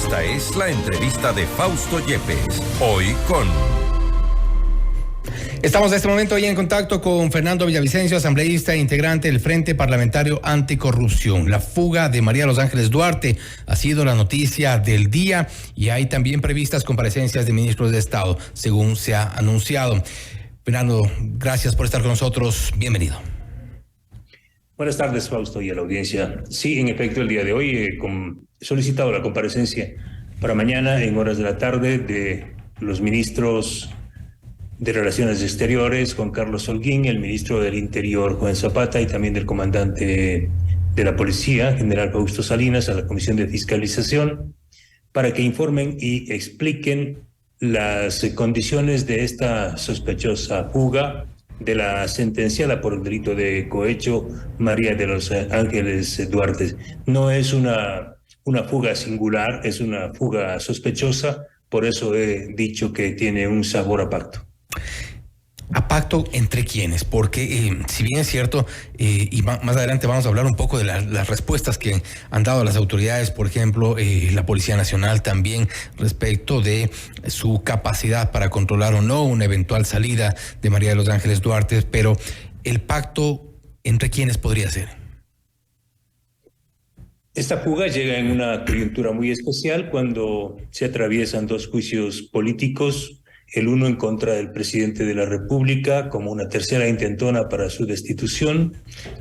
Esta es la entrevista de Fausto Yepes, hoy con... Estamos en este momento ya en contacto con Fernando Villavicencio, asambleísta e integrante del Frente Parlamentario Anticorrupción. La fuga de María de los Ángeles Duarte ha sido la noticia del día y hay también previstas comparecencias de ministros de Estado, según se ha anunciado. Fernando, gracias por estar con nosotros. Bienvenido. Buenas tardes, Fausto, y a la audiencia. Sí, en efecto, el día de hoy he solicitado la comparecencia para mañana en horas de la tarde de los ministros de Relaciones Exteriores, Juan Carlos Holguín, el ministro del Interior, Juan Zapata, y también del comandante de la Policía, general Fausto Salinas, a la Comisión de Fiscalización, para que informen y expliquen las condiciones de esta sospechosa fuga de la sentenciada por el delito de cohecho María de los Ángeles Duarte. No es una fuga singular, es una fuga sospechosa, por eso he dicho que tiene un sabor a pacto. ¿A pacto entre quiénes? Porque si bien es cierto, y más adelante vamos a hablar un poco de las respuestas que han dado las autoridades, por ejemplo, la Policía Nacional también respecto de su capacidad para controlar o no una eventual salida de María de los Ángeles Duarte, pero ¿el pacto entre quiénes podría ser? Esta fuga llega en una coyuntura muy especial cuando se atraviesan dos juicios políticos, el uno en contra del presidente de la República como una tercera intentona para su destitución.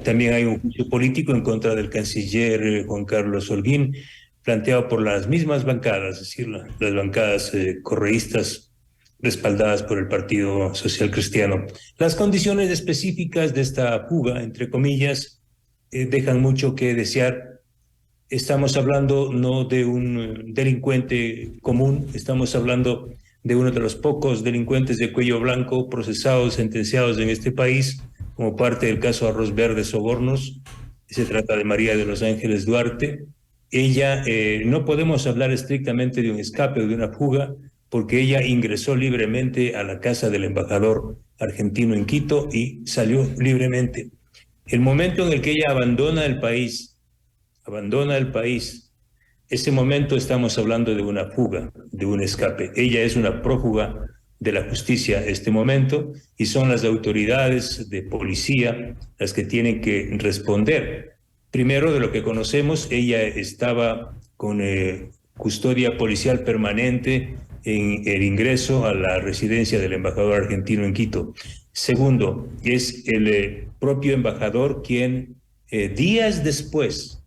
También hay un juicio político en contra del canciller Juan Carlos Holguín, planteado por las mismas bancadas, es decir, las bancadas correístas respaldadas por el Partido Social Cristiano. Las condiciones específicas de esta fuga, entre comillas, dejan mucho que desear. Estamos hablando no de un delincuente común, estamos hablando de uno de los pocos delincuentes de cuello blanco procesados, sentenciados en este país, como parte del caso Arroz Verde Sobornos. Se trata de María de los Ángeles Duarte. Ella, no podemos hablar estrictamente de un escape o de una fuga, porque ella ingresó libremente a la casa del embajador argentino en Quito y salió libremente. El momento en el que ella abandona el país, ese momento estamos hablando de una fuga, de un escape. Ella es una prófuga de la justicia este momento y son las autoridades de policía las que tienen que responder. Primero, de lo que conocemos, ella estaba con custodia policial permanente en el ingreso a la residencia del embajador argentino en Quito. Segundo, es el propio embajador quien días después,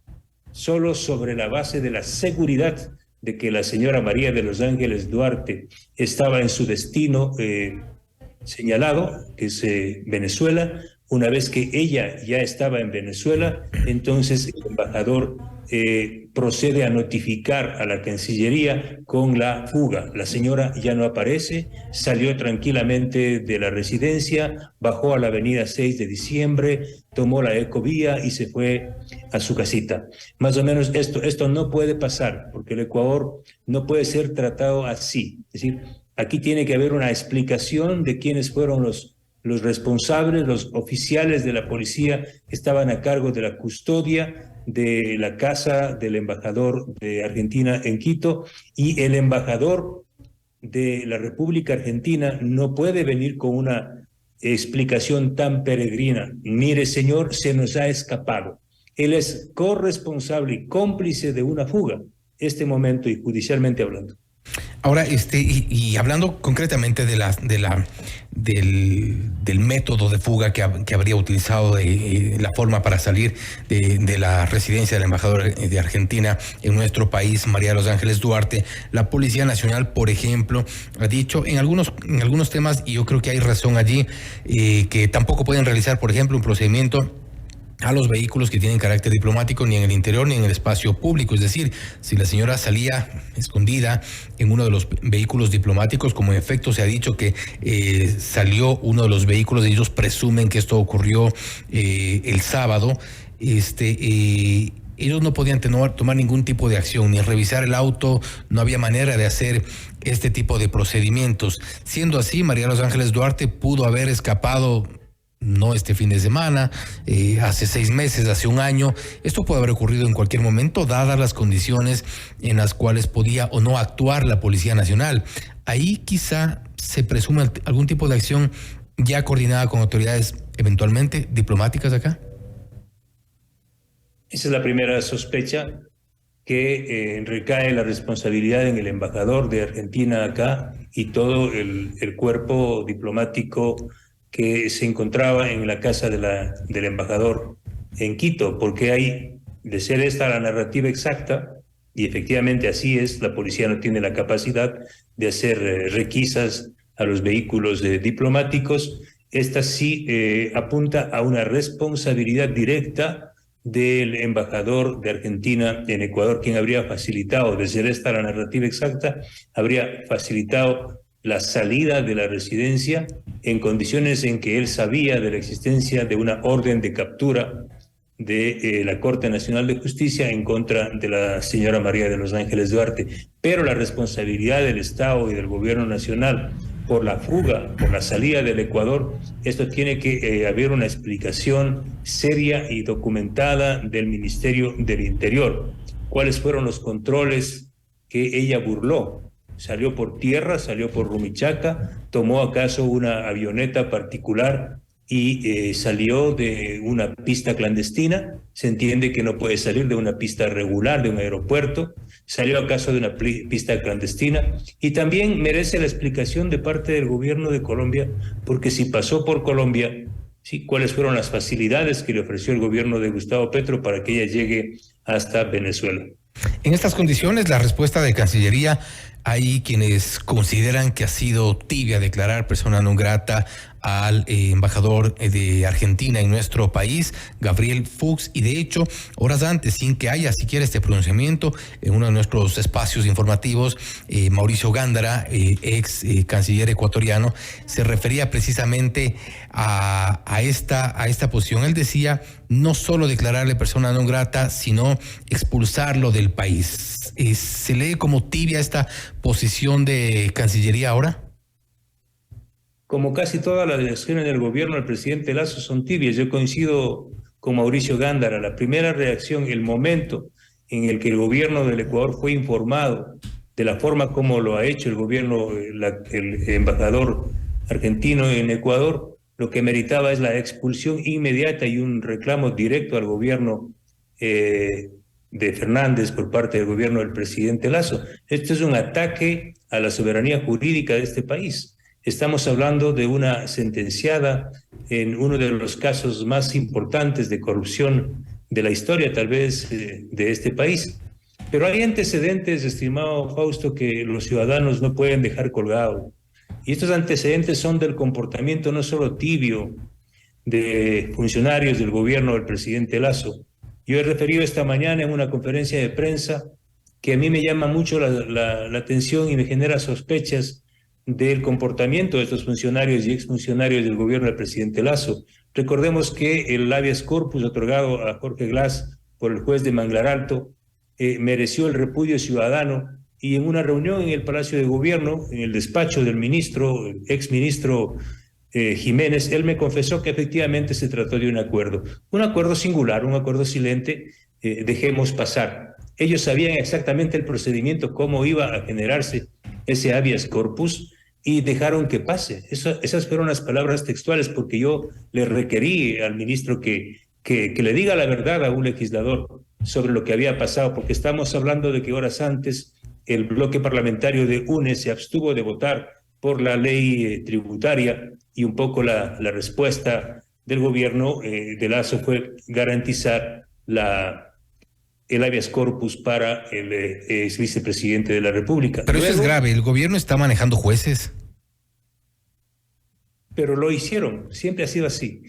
solo sobre la base de la seguridad de que la señora María de los Ángeles Duarte estaba en su destino señalado, que es Venezuela. Una vez que ella ya estaba en Venezuela, entonces el embajador procede a notificar a la Cancillería con la fuga. La señora ya no aparece, salió tranquilamente de la residencia, bajó a la avenida 6 de diciembre, tomó la ecovía y se fue a su casita. Más o menos esto no puede pasar, porque el Ecuador no puede ser tratado así. Es decir, aquí tiene que haber una explicación de quiénes fueron los responsables, los oficiales de la policía que estaban a cargo de la custodia de la casa del embajador de Argentina en Quito, y el embajador de la República Argentina no puede venir con una explicación tan peregrina. Mire, señor, se nos ha escapado. Él es corresponsable y cómplice de una fuga, este momento y judicialmente hablando. Ahora, y hablando concretamente del método de fuga que habría utilizado, la forma para salir de la residencia del embajador de Argentina en nuestro país, María de los Ángeles Duarte, la Policía Nacional, por ejemplo, ha dicho en algunos temas, y yo creo que hay razón allí, que tampoco pueden realizar, por ejemplo, un procedimiento a los vehículos que tienen carácter diplomático ni en el interior ni en el espacio público. Es decir, si la señora salía escondida en uno de los vehículos diplomáticos, como en efecto se ha dicho que salió uno de los vehículos, ellos presumen que esto ocurrió el sábado, ellos no podían tomar ningún tipo de acción, ni revisar el auto, no había manera de hacer este tipo de procedimientos. Siendo así, María de los Ángeles Duarte pudo haber escapado no este fin de semana, hace 6 meses, hace un año. Esto puede haber ocurrido en cualquier momento, dadas las condiciones en las cuales podía o no actuar la Policía Nacional. Ahí quizá se presume algún tipo de acción ya coordinada con autoridades eventualmente diplomáticas acá. Esa es la primera sospecha, que recae la responsabilidad en el embajador de Argentina acá y todo el cuerpo diplomático que se encontraba en la casa del embajador en Quito, porque hay, de ser esta la narrativa exacta, y efectivamente así es, la policía no tiene la capacidad de hacer requisas a los vehículos diplomáticos. Esta sí apunta a una responsabilidad directa del embajador de Argentina en Ecuador, quien habría facilitado, de ser esta la narrativa exacta, habría facilitado la salida de la residencia en condiciones en que él sabía de la existencia de una orden de captura de la Corte Nacional de Justicia en contra de la señora María de los Ángeles Duarte. Pero la responsabilidad del Estado y del gobierno nacional por la fuga, por la salida del Ecuador, esto tiene que haber una explicación seria y documentada del Ministerio del Interior. ¿Cuáles fueron los controles que ella burló? Salió por tierra, salió por Rumichaca, tomó acaso una avioneta particular y salió de una pista clandestina. Se entiende que no puede salir de una pista regular, de un aeropuerto. Salió acaso de una pista clandestina. Y también merece la explicación de parte del gobierno de Colombia, porque si pasó por Colombia, ¿sí?, ¿cuáles fueron las facilidades que le ofreció el gobierno de Gustavo Petro para que ella llegue hasta Venezuela? En estas condiciones, la respuesta de Cancillería, hay quienes consideran que ha sido tibia declarar persona non grata al embajador de Argentina en nuestro país, Gabriel Fuchs, y de hecho, horas antes, sin que haya siquiera este pronunciamiento, en uno de nuestros espacios informativos, Mauricio Gándara, ex canciller ecuatoriano, se refería precisamente a esta posición. Él decía no solo declararle persona non grata, sino expulsarlo del país. ¿Se lee como tibia esta posición de Cancillería ahora? Como casi todas las acciones del gobierno del presidente Lasso son tibias. Yo coincido con Mauricio Gándara. La primera reacción, el momento en el que el gobierno del Ecuador fue informado de la forma como lo ha hecho el gobierno, el embajador argentino en Ecuador, lo que meritaba es la expulsión inmediata y un reclamo directo al gobierno de Fernández por parte del gobierno del presidente Lasso. Esto es un ataque a la soberanía jurídica de este país. Estamos hablando de una sentenciada en uno de los casos más importantes de corrupción de la historia, tal vez, de este país. Pero hay antecedentes, estimado Fausto, que los ciudadanos no pueden dejar colgado. Y estos antecedentes son del comportamiento no solo tibio de funcionarios del gobierno del presidente Lasso. Yo he referido esta mañana en una conferencia de prensa que a mí me llama mucho la atención y me genera sospechas del comportamiento de estos funcionarios y exfuncionarios del gobierno del presidente Lasso. Recordemos que el habeas corpus otorgado a Jorge Glass por el juez de Manglar Alto mereció el repudio ciudadano, y en una reunión en el Palacio de Gobierno, en el despacho del ministro, el exministro Jiménez, él me confesó que efectivamente se trató de un acuerdo singular, un acuerdo silente. Dejemos pasar. Ellos sabían exactamente el procedimiento, cómo iba a generarse ese habeas corpus, y dejaron que pase. Esas fueron las palabras textuales, porque yo le requerí al ministro que le diga la verdad a un legislador sobre lo que había pasado, porque estamos hablando de que horas antes el bloque parlamentario de UNE se abstuvo de votar por la ley tributaria, y un poco la respuesta del gobierno de Lasso fue garantizar el habeas corpus para el ex vicepresidente de la República. Pero eso es grave, el gobierno está manejando jueces. Pero lo hicieron, siempre ha sido así.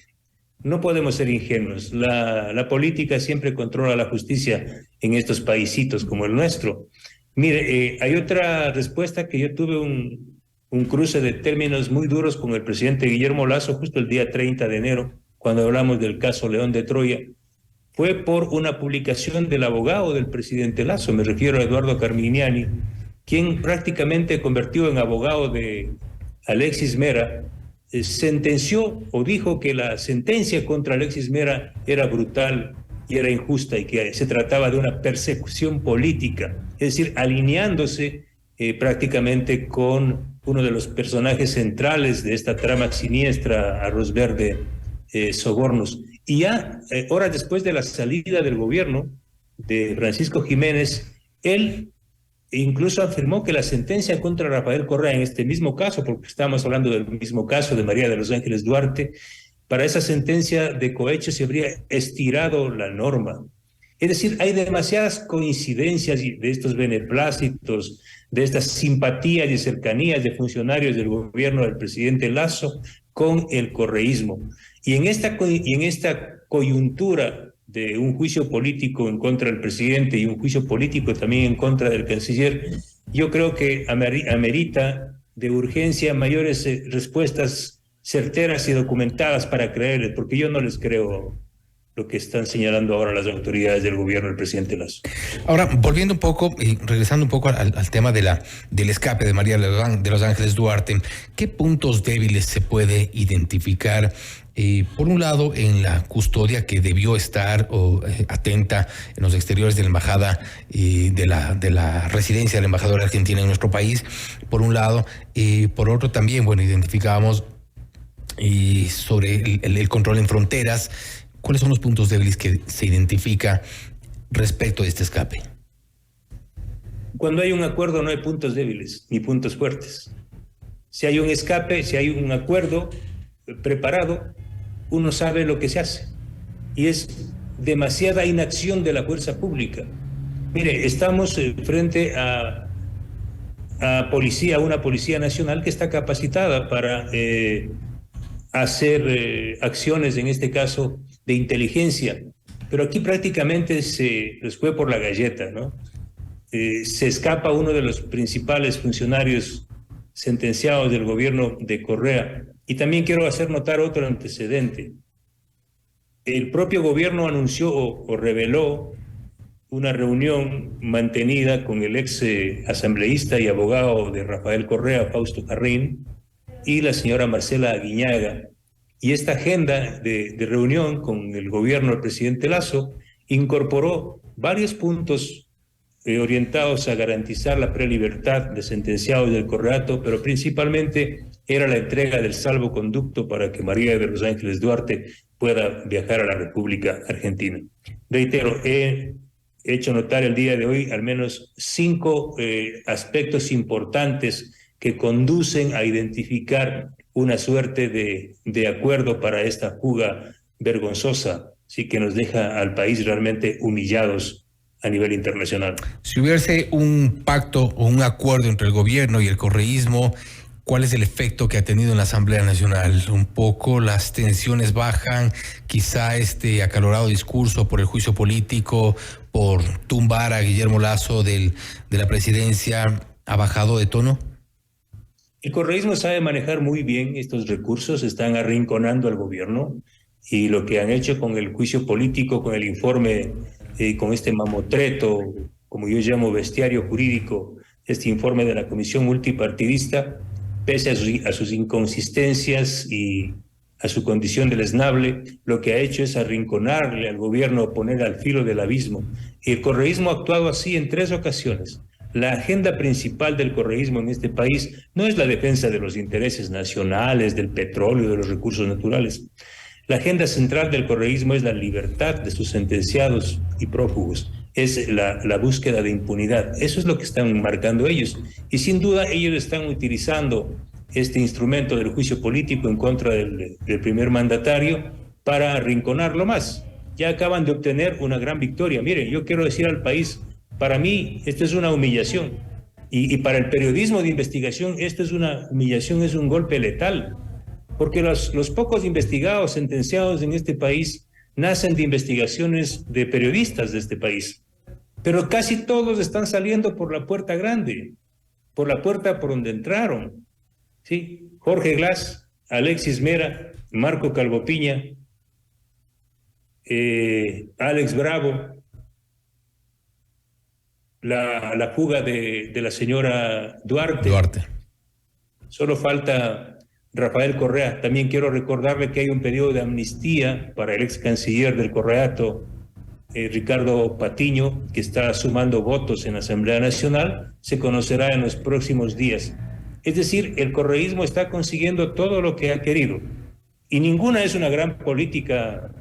No podemos ser ingenuos. La política siempre controla la justicia en estos paisitos como el nuestro. Mire, hay otra respuesta que yo tuve un cruce de términos muy duros con el presidente Guillermo Lasso justo el día 30 de enero, cuando hablamos del caso León de Troya. Fue por una publicación del abogado del presidente Lasso, me refiero a Eduardo Carminiani, quien prácticamente convirtió en abogado de Alexis Mera sentenció o dijo que la sentencia contra Alexis Mera era brutal y era injusta y que se trataba de una persecución política, es decir, alineándose prácticamente con uno de los personajes centrales de esta trama siniestra, Arroz Verde, Sobornos. Y ya horas después de la salida del gobierno de Francisco Jiménez, él incluso afirmó que la sentencia contra Rafael Correa en este mismo caso, porque estamos hablando del mismo caso de María de los Ángeles Duarte, para esa sentencia de cohecho se habría estirado la norma. Es decir, hay demasiadas coincidencias de estos beneplácitos, de estas simpatías y cercanías de funcionarios del gobierno del presidente Lasso con el correísmo. Y en esta coyuntura de un juicio político en contra del presidente y un juicio político también en contra del canciller, yo creo que amerita de urgencia mayores respuestas certeras y documentadas para creerles, porque yo no les creo lo que están señalando ahora las autoridades del gobierno del presidente Lasso. Ahora, volviendo un poco y regresando un poco al tema del escape de María de los Ángeles Duarte, ¿qué puntos débiles se puede identificar? Por un lado, en la custodia que debió estar atenta en los exteriores de la embajada de la residencia de la embajadora argentina en nuestro país, por un lado, por otro también, bueno, identificábamos sobre el control en fronteras. ¿Cuáles son los puntos débiles que se identifica respecto de este escape? Cuando hay un acuerdo no hay puntos débiles ni puntos fuertes. Si hay un escape, si hay un acuerdo preparado, uno sabe lo que se hace. Y es demasiada inacción de la fuerza pública. Mire, estamos frente a una policía nacional que está capacitada para hacer acciones, en este caso, de inteligencia. Pero aquí prácticamente se les fue por la galleta, ¿no? Se escapa uno de los principales funcionarios sentenciados del gobierno de Correa. Y también quiero hacer notar otro antecedente. El propio gobierno anunció o reveló una reunión mantenida con el ex asambleísta y abogado de Rafael Correa, Fausto Jarrín, y la señora Marcela Aguiñaga. Y esta agenda de reunión con el gobierno del presidente Lasso incorporó varios puntos orientados a garantizar la prelibertad de sentenciados del Correato, pero principalmente era la entrega del salvoconducto para que María de los Ángeles Duarte pueda viajar a la República Argentina. Reitero, he hecho notar el día de hoy al menos 5 aspectos importantes que conducen a identificar una suerte de acuerdo para esta fuga vergonzosa, sí, que nos deja al país realmente humillados a nivel internacional. Si hubiese un pacto o un acuerdo entre el gobierno y el correísmo, ¿cuál es el efecto que ha tenido en la Asamblea Nacional? Un poco las tensiones bajan, quizá este acalorado discurso por el juicio político, por tumbar a Guillermo Lasso de la presidencia, ¿ha bajado de tono? El correísmo sabe manejar muy bien estos recursos, están arrinconando al gobierno y lo que han hecho con el juicio político, con el informe, con este mamotreto, como yo llamo bestiario jurídico, este informe de la Comisión Multipartidista, pese a sus inconsistencias y a su condición deleznable, lo que ha hecho es arrinconarle al gobierno, poner al filo del abismo. Y el correísmo ha actuado así en 3 ocasiones. La agenda principal del correísmo en este país no es la defensa de los intereses nacionales, del petróleo, de los recursos naturales. La agenda central del correísmo es la libertad de sus sentenciados y prófugos, es la búsqueda de impunidad. Eso es lo que están marcando ellos. Y sin duda ellos están utilizando este instrumento del juicio político en contra del primer mandatario para arrinconarlo más. Ya acaban de obtener una gran victoria. Miren, yo quiero decir al país, para mí esto es una humillación. Y para el periodismo de investigación esto es una humillación, es un golpe letal. Porque los pocos investigados, sentenciados en este país, nacen de investigaciones de periodistas de este país. Pero casi todos están saliendo por la puerta grande, por la puerta por donde entraron. ¿Sí? Jorge Glass, Alexis Mera, Marco Calvopiña, Alex Bravo, la fuga de la señora Duarte. Solo falta Rafael Correa. También quiero recordarle que hay un periodo de amnistía para el ex canciller del Correato, Ricardo Patiño, que está sumando votos en la Asamblea Nacional. Se conocerá en los próximos días. Es decir, el correísmo está consiguiendo todo lo que ha querido. Y ninguna es una gran política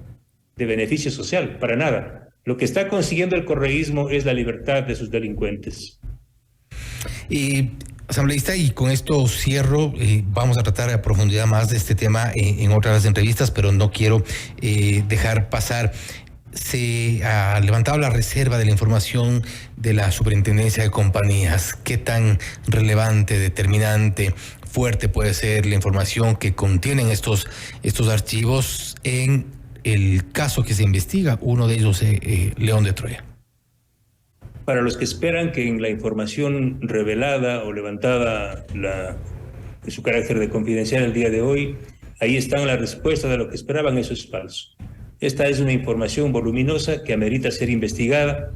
de beneficio social, para nada. Lo que está consiguiendo el correísmo es la libertad de sus delincuentes. Asambleísta, y con esto cierro, vamos a tratar a profundidad más de este tema en otras entrevistas, pero no quiero dejar pasar. Se ha levantado la reserva de la información de la Superintendencia de Compañías. ¿Qué tan relevante, determinante, fuerte puede ser la información que contienen estos archivos en el caso que se investiga? Uno de ellos, León de Troya. Para los que esperan que en la información revelada o levantada de su carácter de confidencial el día de hoy, ahí están las respuestas de lo que esperaban, eso es falso. Esta es una información voluminosa que amerita ser investigada.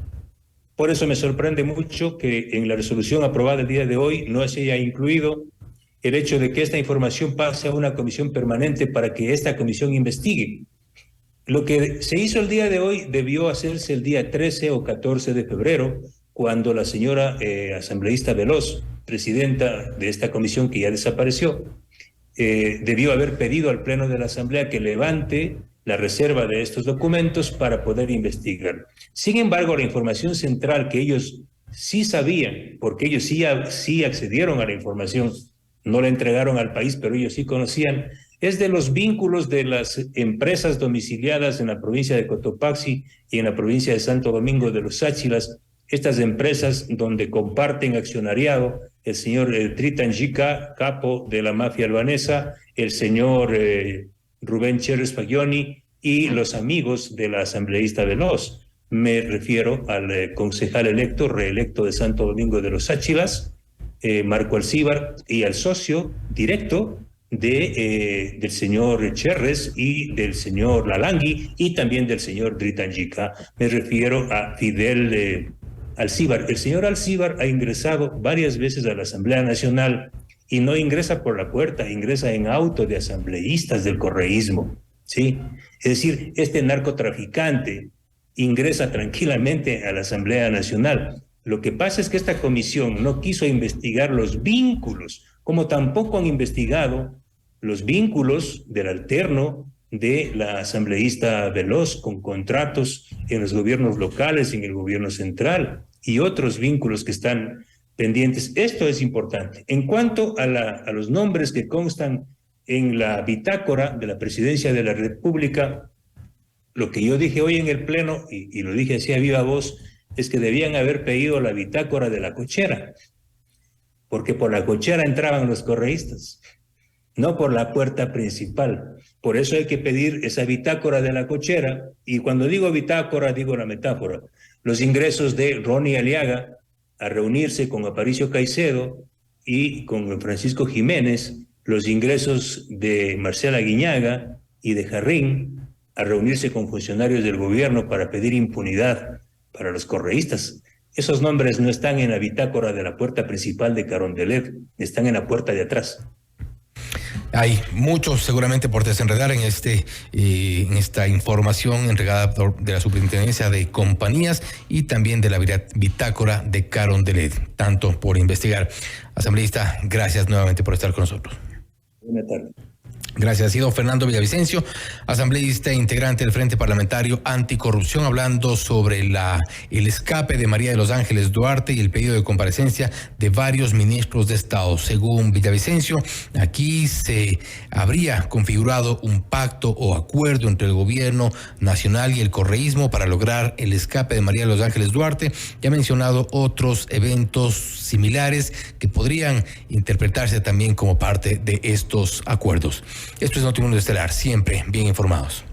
Por eso me sorprende mucho que en la resolución aprobada el día de hoy no se haya incluido el hecho de que esta información pase a una comisión permanente para que esta comisión investigue. Lo que se hizo el día de hoy debió hacerse el día 13 o 14 de febrero, cuando la señora asambleísta Veloz, presidenta de esta comisión que ya desapareció, debió haber pedido al Pleno de la Asamblea que levante la reserva de estos documentos para poder investigar. Sin embargo, la información central que ellos sí sabían, porque ellos sí accedieron a la información, no la entregaron al país, pero ellos sí conocían, es de los vínculos de las empresas domiciliadas en la provincia de Cotopaxi y en la provincia de Santo Domingo de los Sáchilas, estas empresas donde comparten accionariado el señor Tritan Jica, capo de la mafia albanesa, el señor Rubén Cherres Fagioni y los amigos de la asambleísta Veloz. Me refiero al concejal electo, reelecto de Santo Domingo de los Sáchilas, Marco Alcíbar, y al socio directo del señor Cherres y del señor Lalangui y también del señor Dritanjica. Me refiero a Fidel Alcíbar. El señor Alcíbar ha ingresado varias veces a la Asamblea Nacional y no ingresa por la puerta, ingresa en auto de asambleístas del correísmo, ¿sí? Es decir, este narcotraficante ingresa tranquilamente a la Asamblea Nacional. Lo que pasa es que esta comisión no quiso investigar los vínculos, como tampoco han investigado los vínculos del alterno de la asambleísta Veloz con contratos en los gobiernos locales, en el gobierno central y otros vínculos que están pendientes. Esto es importante. En cuanto a los nombres que constan en la bitácora de la Presidencia de la República, lo que yo dije hoy en el Pleno, y lo dije así a viva voz, es que debían haber pedido la bitácora de la cochera, porque por la cochera entraban los correístas, no por la puerta principal. Por eso hay que pedir esa bitácora de la cochera, y cuando digo bitácora digo la metáfora. Los ingresos de Ronnie Aliaga a reunirse con Aparicio Caicedo y con Francisco Jiménez, los ingresos de Marcela Guiñaga y de Jarrín a reunirse con funcionarios del gobierno para pedir impunidad para los correístas. Esos nombres no están en la bitácora de la puerta principal de Carondelet, están en la puerta de atrás. Hay mucho seguramente por desenredar en esta información entregada de la Superintendencia de Compañías y también de la bitácora de Carondelet, tanto por investigar. Asambleísta, gracias nuevamente por estar con nosotros. Buenas tardes. Gracias. Ha sido Fernando Villavicencio, asambleísta e integrante del Frente Parlamentario Anticorrupción, hablando sobre el escape de María de los Ángeles Duarte y el pedido de comparecencia de varios ministros de Estado. Según Villavicencio, aquí se habría configurado un pacto o acuerdo entre el gobierno nacional y el correísmo para lograr el escape de María de los Ángeles Duarte, y ha mencionado otros eventos similares que podrían interpretarse también como parte de estos acuerdos. Esto es Notimundo Estelar, siempre bien informados.